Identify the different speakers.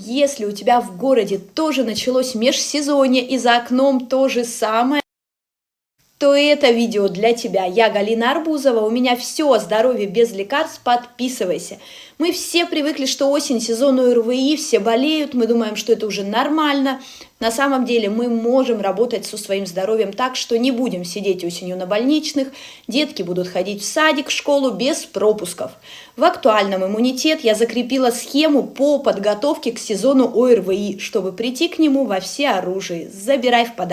Speaker 1: если у тебя в городе тоже началось межсезонье и за окном то же самое, то это видео для тебя. Я Галина Арбузова, у меня все о здоровье без лекарств, подписывайся. Мы все привыкли, что осень, сезон ОРВИ, все болеют, мы думаем, что это уже нормально. На самом деле мы можем работать со своим здоровьем так, что не будем сидеть осенью на больничных, детки будут ходить в садик, в школу без пропусков. В актуальном иммунитет я закрепила схему по подготовке к сезону ОРВИ, чтобы прийти к нему во всеоружии. Забирай в подарок.